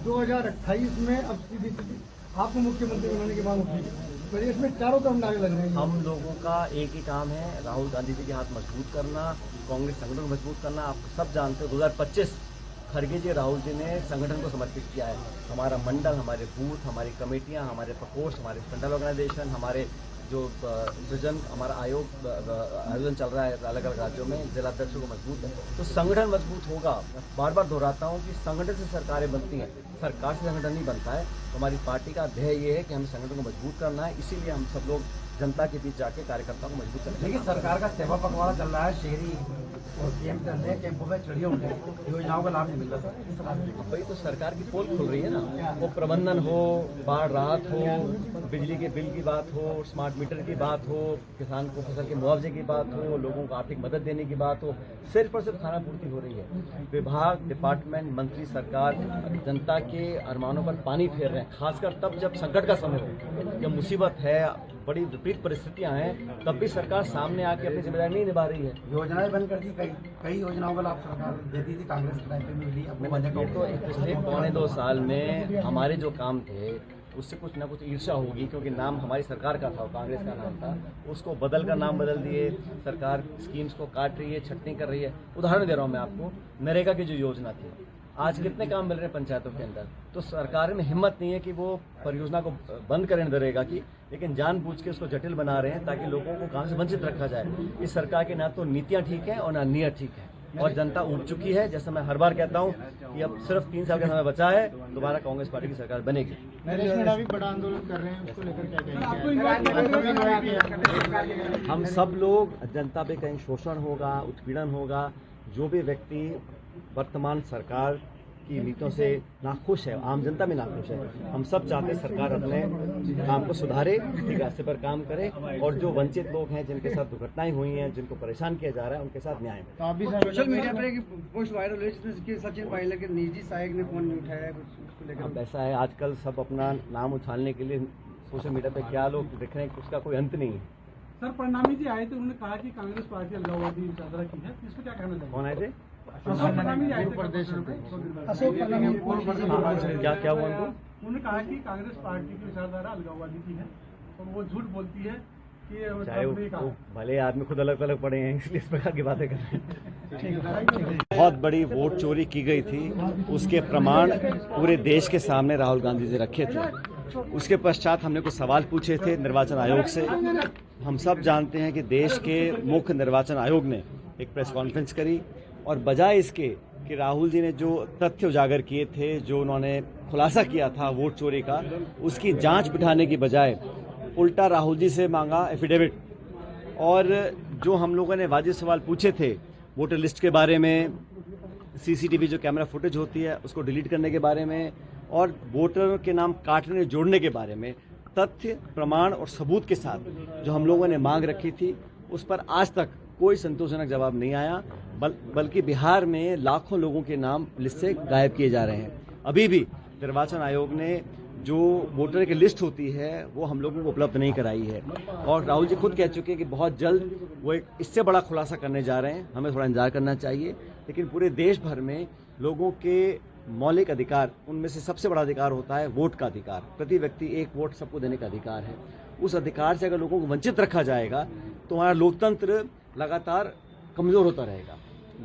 2028 में अब सीधी आपको मुख्यमंत्री बनाने की मांग उठी, प्रदेश में चारों तरफ नारे लग रहे हैं। हम लोगों का एक ही काम है, राहुल गांधी जी के हाथ मजबूत करना, कांग्रेस संगठन को मजबूत करना। आप सब जानते हो 2025 खड़गे जी राहुल जी ने संगठन को समर्पित किया है। हमारा मंडल, हमारे बूथ, हमारी कमेटियां, हमारे प्रकोष्ठ, हमारे सेंट्रल ऑर्गेनाइजेशन, हमारे जो सृजन हमारा आयोजन चल रहा है अलग अलग राज्यों में, जिलाध्यक्षों को मजबूत है तो संगठन मजबूत होगा। बार बार दोहराता हूँ कि संगठन से सरकारें बनती हैं, सरकार से संगठन नहीं बनता है। तो हमारी पार्टी का ध्येय ये है कि हमें संगठन को मजबूत करना है, इसीलिए हम सब लोग जनता के बीच जाके कार्यकर्ताओं को मजबूत करना है। देखिए, सरकार का सेवा पखवाड़ा चल रहा है, शहरी और कैंप चल रहे हैं, कैंपों में चढ़ियों योजनाओं का लाभ नहीं मिल रहा है। भाई तो सरकार की पोल खुल रही है ना, वो प्रबंधन हो, बाढ़ राहत हो, बिजली के बिल की बात हो, स्मार्ट मीटर की बात हो, किसान को फसल के मुआवजे की बात हो, लोगों को आर्थिक मदद देने की बात हो, सिर्फ और सिर्फ खाना पूर्ति हो रही है। विभाग, डिपार्टमेंट, मंत्री, सरकार जनता के अरमानों पर पानी फेर रहे हैं, खासकर तब जब संकट का समय हो, जब मुसीबत है, बड़ी विपरीत परिस्थितियां हैं, तब भी सरकार सामने आके अपनी जिम्मेदारी नहीं निभा रही है। योजनाएं बंद कर दी, कई योजनाओं का लाभ सरकार देती थी, कांग्रेस के टाइम पे मिली। अपने बजट ये तो पिछले 1.25 साल में हमारे जो काम थे उससे कुछ ना कुछ ईर्ष्या होगी, क्योंकि नाम हमारी सरकार का था, कांग्रेस का नाम था, उसको बदल कर नाम बदल दिए। सरकार स्कीम्स को काट रही है, छटनी कर रही है। उदाहरण दे रहा हूँ मैं आपको, नरेगा की जो योजना थी, आज कितने काम मिल रहे हैं पंचायतों के अंदर। तो सरकार में हिम्मत नहीं है कि वो परियोजना को बंद करें नरेगा की, लेकिन जानबूझ के उसको जटिल बना रहे हैं ताकि लोगों को काम से वंचित रखा जाए। इस सरकार के ना तो नीतियां ठीक है और ना नीयत ठीक है, और जनता उब चुकी है। जैसे मैं हर बार कहता हूँ कि अब सिर्फ 3 साल का समय बचा है, दोबारा कांग्रेस पार्टी की सरकार बनेगी। बड़ा आंदोलन कर रहे हैं, उसको लेकर क्या हम सब लोग, जनता पे कहीं शोषण होगा, उत्पीड़न होगा, जो भी व्यक्ति वर्तमान सरकार की नीतियों से नाखुश है, आम जनता में नाखुश है, हम सब चाहते हैं सरकार अपने काम को सुधारे, ठीक रास्ते पर काम करे, और जो वंचित लोग हैं, जिनके साथ दुर्घटनाएं हुई हैं, जिनको परेशान किया जा रहा है, उनके साथ न्याय मिले। सोशल मीडिया पर एक पोस्ट वायरल हुई जिसमें सचिन पायलट के निजी सहायक ने फोन नहीं उठाया, उसको लेकर। अब ऐसा है, आजकल सब अपना नाम उछालने के लिए सोशल मीडिया पे क्या लोग दिख रहे हैं, उसका कोई अंत नहीं है। सर, परनामी जी आए थे, उन्होंने कहा कि कांग्रेस पार्टी अलगाववादी चादरा की है, इस पर क्या कहना चाहिए? कौन आए थे? अशोक परनामी आए थे प्रदेश में। क्या हुआ उनको? उन्होंने कहा कि कांग्रेस पार्टी की विचारधारा अलगाववादी की है और वो झूठ बोलती है कि चाहे वो भले आदमी खुद अलग अलग पड़े हैं, इसलिए इस प्रकार की बातें कर रहे हैं। बहुत बड़ी वोट चोरी की गई थी, उसके प्रमाण पूरे देश के सामने राहुल गांधी जी रखे थे। उसके पश्चात हमने कुछ सवाल पूछे थे निर्वाचन आयोग से। हम सब जानते हैं कि देश के मुख्य निर्वाचन आयोग ने एक प्रेस कॉन्फ्रेंस करी, और बजाय इसके कि राहुल जी ने जो तथ्य उजागर किए थे, जो उन्होंने खुलासा किया था वोट चोरी का, उसकी जांच बिठाने की बजाय उल्टा राहुल जी से मांगा एफिडेविट। और जो हम लोगों ने वाजिब सवाल पूछे थे वोटर लिस्ट के बारे में, सीसीटीवी जो कैमरा फुटेज होती है उसको डिलीट करने के बारे में, और वोटर के नाम काटने जोड़ने के बारे में, तथ्य, प्रमाण और सबूत के साथ जो हम लोगों ने मांग रखी थी, उस पर आज तक कोई संतोषजनक जवाब नहीं आया। बल्कि बिहार में लाखों लोगों के नाम लिस्ट से गायब किए जा रहे हैं। अभी भी निर्वाचन आयोग ने जो वोटर की लिस्ट होती है वो हम लोगों को उपलब्ध नहीं कराई है, और राहुल जी खुद कह चुके हैं कि बहुत जल्द वो एक इससे बड़ा खुलासा करने जा रहे हैं। हमें थोड़ा इंतजार करना चाहिए, लेकिन पूरे देश भर में लोगों के मौलिक अधिकार, उनमें से सबसे बड़ा अधिकार होता है वोट का अधिकार। प्रति व्यक्ति एक वोट सबको देने का अधिकार है। उस अधिकार से अगर लोगों को वंचित रखा जाएगा तो हमारा लोकतंत्र लगातार कमजोर होता रहेगा।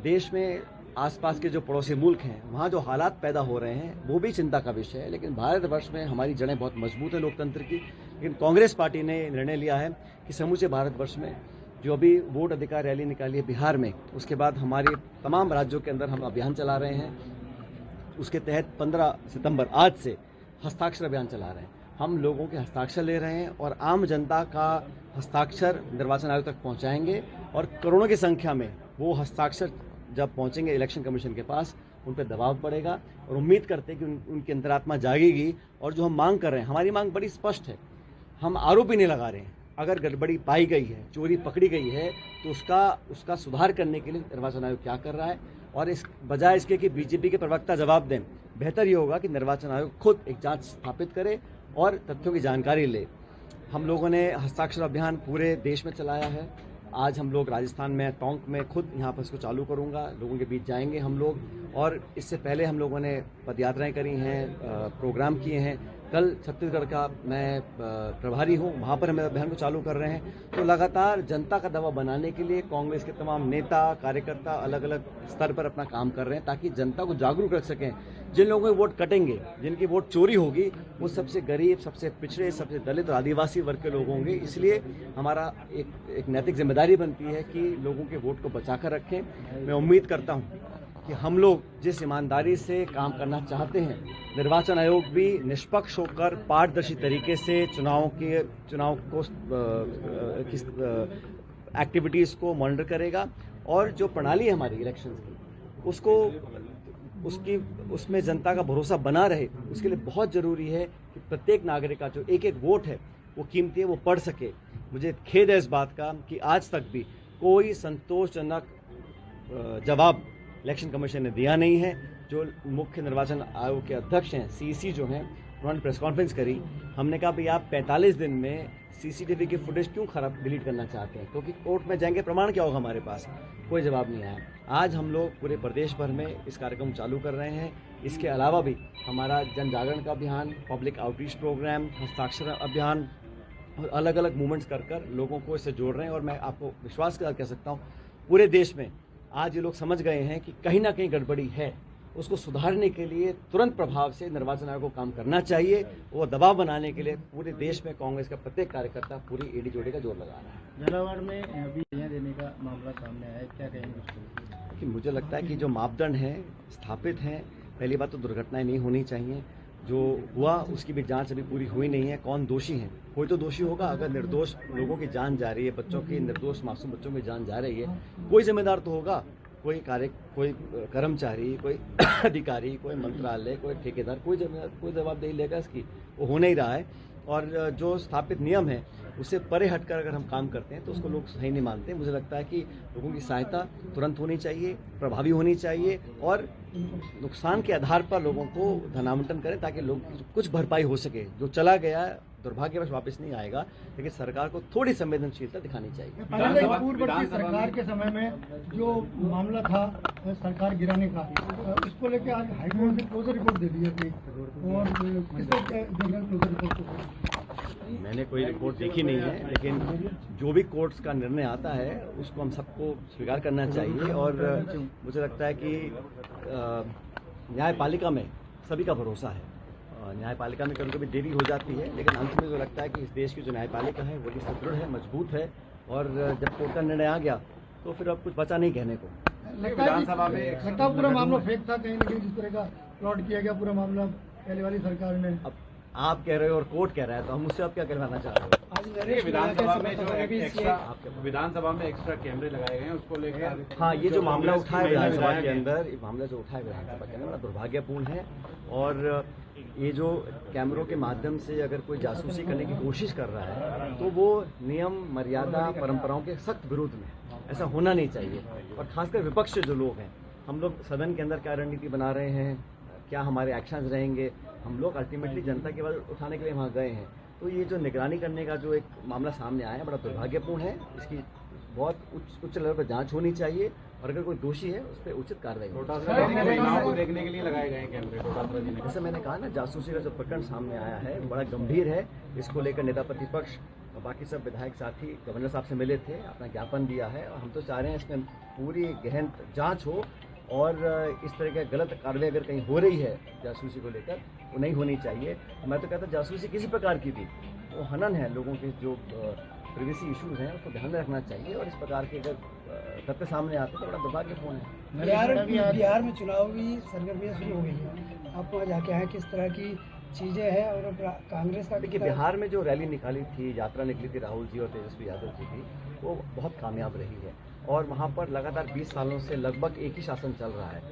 देश में आसपास के जो पड़ोसी मुल्क हैं, वहाँ जो हालात पैदा हो रहे हैं वो भी चिंता का विषय है, लेकिन भारतवर्ष में हमारी जड़ें बहुत मजबूत है लोकतंत्र की। लेकिन कांग्रेस पार्टी ने निर्णय लिया है कि समूचे भारतवर्ष में जो अभी वोट अधिकार रैली निकाली है बिहार में, उसके बाद हमारे तमाम राज्यों के अंदर हम अभियान चला रहे हैं। उसके तहत 15 सितंबर आज से हस्ताक्षर अभियान चला रहे हैं। हम लोगों के हस्ताक्षर ले रहे हैं और आम जनता का हस्ताक्षर निर्वाचन आयोग तक पहुंचाएंगे, और करोड़ों की संख्या में वो हस्ताक्षर जब पहुंचेंगे इलेक्शन कमीशन के पास, उन पर दबाव पड़ेगा, और उम्मीद करते हैं कि उनकी अंतरात्मा जागेगी। और जो हम मांग कर रहे हैं, हमारी मांग बड़ी स्पष्ट है, हम आरोप ही नहीं लगा रहे हैं। अगर गड़बड़ी पाई गई है, चोरी पकड़ी गई है, तो उसका सुधार करने के लिए निर्वाचन आयोग क्या कर रहा है, और इस बजाय इसके कि बीजेपी के प्रवक्ता जवाब दें, बेहतर ये होगा कि निर्वाचन आयोग खुद एक जांच स्थापित करे और तथ्यों की जानकारी ले। हम लोगों ने हस्ताक्षर अभियान पूरे देश में चलाया है, आज हम लोग राजस्थान में टोंक में खुद यहाँ पर इसको चालू करूँगा, लोगों के बीच जाएंगे हम लोग। और इससे पहले हम लोगों ने पदयात्राएं करी हैं, प्रोग्राम किए हैं। कल छत्तीसगढ़ का मैं प्रभारी हूँ, वहाँ पर हम अभियान को चालू कर रहे हैं। तो लगातार जनता का दबाव बनाने के लिए कांग्रेस के तमाम नेता कार्यकर्ता अलग अलग स्तर पर अपना काम कर रहे हैं, ताकि जनता को जागरूक रख सकें। जिन लोगों के वोट कटेंगे, जिनकी वोट चोरी होगी, वो सबसे गरीब, सबसे पिछड़े, सबसे दलित और आदिवासी वर्ग के लोग होंगे। इसलिए हमारा एक नैतिक जिम्मेदारी बनती है कि लोगों के वोट को बचाकर रखें। मैं उम्मीद करता हूँ कि हम लोग जिस ईमानदारी से काम करना चाहते हैं, निर्वाचन आयोग भी निष्पक्ष होकर पारदर्शी तरीके से चुनाव को एक्टिविटीज़ को मॉनिटर करेगा। और जो प्रणाली है हमारी इलेक्शंस की, उसमें जनता का भरोसा बना रहे, उसके लिए बहुत ज़रूरी है कि प्रत्येक नागरिक का जो एक एक वोट है वो कीमती है, वो पढ़ सके। मुझे खेद है इस बात का कि आज तक भी कोई संतोषजनक जवाब इलेक्शन कमीशन ने दिया नहीं है। जो मुख्य निर्वाचन आयोग के अध्यक्ष हैं, सीसी जो हैं, उन्होंने प्रेस कॉन्फ्रेंस करी। हमने कहा भाई आप 45 दिन में सीसीटीवी की फुटेज क्यों खराब डिलीट करना चाहते हैं, क्योंकि कोर्ट में जाएंगे, प्रमाण क्या होगा हमारे पास? कोई जवाब नहीं आया। आज हम लोग पूरे प्रदेश भर में इस कार्यक्रम चालू कर रहे हैं। इसके अलावा भी हमारा जन जागरण का अभियान, पब्लिक आउटरीच प्रोग्राम, हस्ताक्षर अभियान और अलग अलग मूवमेंट्स कर लोगों को इससे जोड़ रहे हैं। और मैं आपको विश्वास के साथ कह सकता हूँ, पूरे देश में आज ये लोग समझ गए हैं कि कहीं ना कहीं गड़बड़ी है। उसको सुधारने के लिए तुरंत प्रभाव से निर्वाचन आयोग को काम करना चाहिए। वो दबाव बनाने के लिए पूरे देश में कांग्रेस का प्रत्येक कार्यकर्ता पूरी एडी जोड़ी का जोर लगा रहा है। झालावाड़ में अभी देने का मामला सामने आया है, क्या कहेंगे उसको? कि मुझे लगता है कि जो मापदंड हैं स्थापित हैं। पहली बात तो दुर्घटनाएं नहीं होनी चाहिए। जो हुआ उसकी भी जांच अभी पूरी हुई नहीं है। कौन दोषी है? कोई तो दोषी होगा। अगर निर्दोष लोगों की जान जा रही है, बच्चों की, निर्दोष मासूम बच्चों की जान जा रही है, कोई जिम्मेदार तो होगा। कोई कर्मचारी, कोई अधिकारी, कोई मंत्रालय, कोई ठेकेदार, कोई जवाबदेही लेगा इसकी? वो हो नहीं रहा है। और जो स्थापित नियम है उससे परे हटकर अगर हम काम करते हैं तो उसको लोग सही नहीं मानते। मुझे लगता है कि लोगों की सहायता तुरंत होनी चाहिए, प्रभावी होनी चाहिए और नुकसान के आधार पर लोगों को धनावंटन करें, ताकि लोग कुछ भरपाई हो सके। जो चला गया दुर्भाग्यवश वापस नहीं आएगा, लेकिन सरकार को थोड़ी संवेदनशीलता दिखानी चाहिए। पूर्ववर्ती सरकार के समय में जो मामला था सरकार गिराने का, उसको लेकर आज हाईकोर्ट ने क्लोजर रिपोर्ट दे दी थी। और किसने क्लोजर रिपोर्ट? मैंने कोई रिपोर्ट देखी नहीं है, लेकिन जो भी कोर्ट्स का निर्णय आता है उसको हम सबको स्वीकार करना चाहिए। और मुझे लगता है कि न्यायपालिका में सभी का भरोसा है। न्यायपालिका में कभी कभी देरी हो जाती है, लेकिन अंत में जो लगता है कि इस देश की जो न्यायपालिका है वो भी सुदृढ़ है, मजबूत है। और जब कोर्ट का निर्णय आ गया तो फिर अब कुछ बचा नहीं कहने को। विधानसभा में पूरा मामला फेक था कहीं ना कहीं, जिस तरह का प्लॉट किया गया पूरा मामला पहले वाली सरकार ने। अब आप कह रहे हो और कोर्ट कह रहा है, तो हम उससे आप क्या कहना चाह रहे हो? विधानसभा में एक्स्ट्रा कैमरे लगाए गए हैं, उसको लेकर हाँ, ये जो मामला उठा है विधानसभा के अंदर, ये मामला जो उठा है विधानसभा के अंदर बड़ा दुर्भाग्यपूर्ण है। और ये जो कैमरों के माध्यम से अगर कोई जासूसी करने की कोशिश कर रहा है तो वो नियम, मर्यादा, परंपराओं के सख्त विरुद्ध में। ऐसा होना नहीं चाहिए। और खासकर विपक्ष से जो लोग हैं, हम लोग सदन के अंदर क्या रणनीति बना रहे हैं, क्या हमारे एक्शंस रहेंगे, हम लोग अल्टीमेटली जनता की आवाज़ उठाने के लिए वहाँ गए हैं। तो ये जो निगरानी करने का जो एक मामला सामने आया है बड़ा दुर्भाग्यपूर्ण है। इसकी बहुत उच्च लेवल पर जांच होनी चाहिए और अगर कोई दोषी है उस पर उचित कार्रवाई महिलाओं को देखने के लिए लगाए गए कैमरे। जैसे मैंने कहा ना, जासूसी का जो प्रकरण सामने आया है बड़ा गंभीर है। इसको लेकर नेता प्रतिपक्ष और बाकी सब विधायक साथी गवर्नर साहब से मिले थे, अपना ज्ञापन दिया है। और हम तो चाह रहे हैं इसमें पूरी गहन जांच हो और इस तरह की गलत कार्रवाई अगर कहीं हो रही है जासूसी को लेकर, वो नहीं होनी चाहिए। मैं तो कहता जासूसी किसी प्रकार की भी, वो हनन है लोगों के जो प्रिवेसी इश्यूज हैं, उसको ध्यान में रखना चाहिए। और इस प्रकार के अगर तथ्य सामने आते तो बड़ा दुर्भाग्यपूर्ण है। बिहार में चुनावी सरगर्मियां शुरू हो गई हैं, आप वहाँ जाके आए, किस तरह की चीज़ें हैं? और कांग्रेस का देखिए, बिहार में जो रैली निकाली थी, यात्रा निकली थी राहुल जी और तेजस्वी यादव जी की, वो बहुत कामयाब रही है। और वहाँ पर लगातार 20 सालों से लगभग एक ही शासन चल रहा है।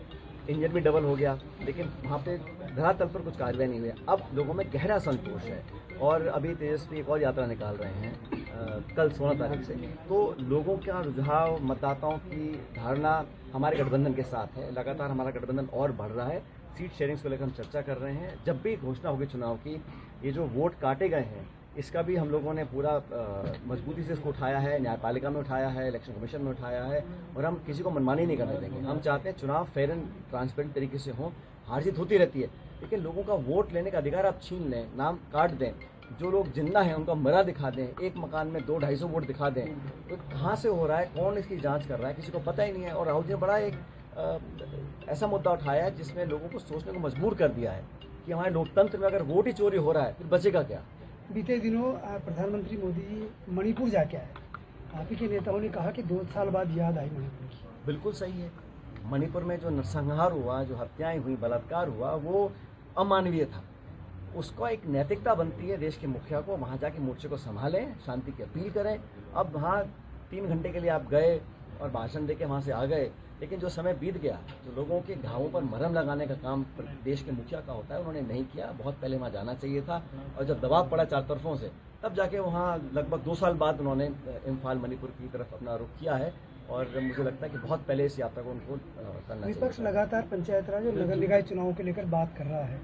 इंजन भी डबल हो गया, लेकिन वहाँ पे धरातल पर कुछ कार्रवाई नहीं हुई। अब लोगों में गहरा संतोष है। और अभी तेजस्वी एक और यात्रा निकाल रहे हैं कल 16 तारीख से। तो लोगों का रुझाव, मतदाताओं की धारणा हमारे गठबंधन के साथ है। लगातार हमारा गठबंधन और बढ़ रहा है। सीट शेयरिंग्स को लेकर हम चर्चा कर रहे हैं। जब भी घोषणा होगी चुनाव की, ये जो वोट काटे गए हैं इसका भी हम लोगों ने पूरा मजबूती से इसको उठाया है, न्यायपालिका में उठाया है, इलेक्शन कमीशन में उठाया है, और हम किसी को मनमानी नहीं करने देंगे। हम चाहते हैं चुनाव फेयर एंड ट्रांसपेरेंट तरीके से हो। हार जीत होती रहती है, लेकिन लोगों का वोट लेने का अधिकार आप छीन लें, नाम काट दें, जो लोग जिंदा हैं उनका मरा दिखा दें, एक मकान में 200-250 वोट दिखा दें, तो कहाँ से हो रहा है, कौन इसकी जांच कर रहा है, किसी को पता ही नहीं है। और राहुल जी ने बड़ा एक ऐसा मुद्दा उठाया है जिसमें लोगों को सोचने को मजबूर कर दिया है कि हमारे लोकतंत्र में अगर वोट ही चोरी हो रहा है फिर बचेगा क्या। बीते दिनों प्रधानमंत्री मोदी जी मणिपुर जाके आए, आप ही के नेताओं ने कहा कि 2 साल बाद याद आई मणिपुर की। बिल्कुल सही है। मणिपुर में जो नरसंहार हुआ, जो हत्याएं हुई, बलात्कार हुआ, वो अमानवीय था। उसका एक नैतिकता बनती है देश के मुखिया को वहाँ जाके मोर्चे को संभालें, शांति की अपील करें। अब वहाँ 3 घंटे के लिए आप गए और भाषण देके वहाँ से आ गए, लेकिन जो समय बीत गया, जो लोगों के घावों पर मरहम लगाने का काम देश के मुखिया का होता है, उन्होंने नहीं किया। बहुत पहले वहाँ जाना चाहिए था, और जब दबाव पड़ा 4 तरफों से, तब जाके वहाँ लगभग 2 साल बाद उन्होंने इम्फाल मणिपुर की तरफ अपना रुख किया है। और मुझे लगता है कि बहुत पहले इस यात्रा को उनको करना चाहिए। विपक्ष लगातार पंचायत राज और नगर निकाय चुनावों को लेकर बात कर रहा है,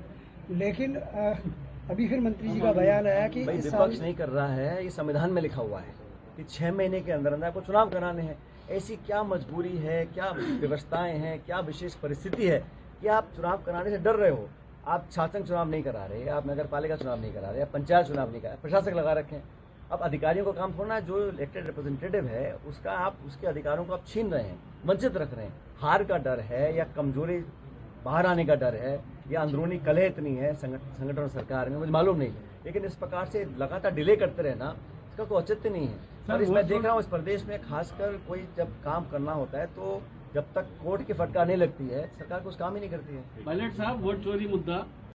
लेकिन अभी फिर मंत्री जी का बयान आया कि भाई विपक्ष नहीं कर रहा है, ये संविधान में लिखा हुआ है कि 6 महीने के अंदर अंदर आपको चुनाव कराने हैं। ऐसी क्या मजबूरी है, क्या व्यवस्थाएं हैं, क्या विशेष परिस्थिति है कि आप चुनाव कराने से डर रहे हो। आप शासन चुनाव नहीं करा रहे, आप नगर पालिका चुनाव नहीं करा रहे, आप पंचायत चुनाव नहीं करा रहे, प्रशासक लगा रखे हैं। अब अधिकारियों का काम थोड़ा, जो इलेक्टेड रिप्रेजेंटेटिव है उसका आप उसके अधिकारों को आप छीन रहे हैं, वंचित रख रहे हैं। हार का डर है, या कमजोरी बाहर आने का डर है, या अंदरूनी कलह इतनी है संगठन और सरकार में, मुझे मालूम नहीं। लेकिन इस प्रकार से लगातार डिले करते रहना, इसका कोई औचित्य नहीं है। और इसमें देख रहा हूँ इस प्रदेश में खासकर कोई जब काम करना होता है तो जब तक कोर्ट की फटकार नहीं लगती है, सरकार कुछ काम ही नहीं करती है। पायलट साहब, वोट चोरी मुद्दा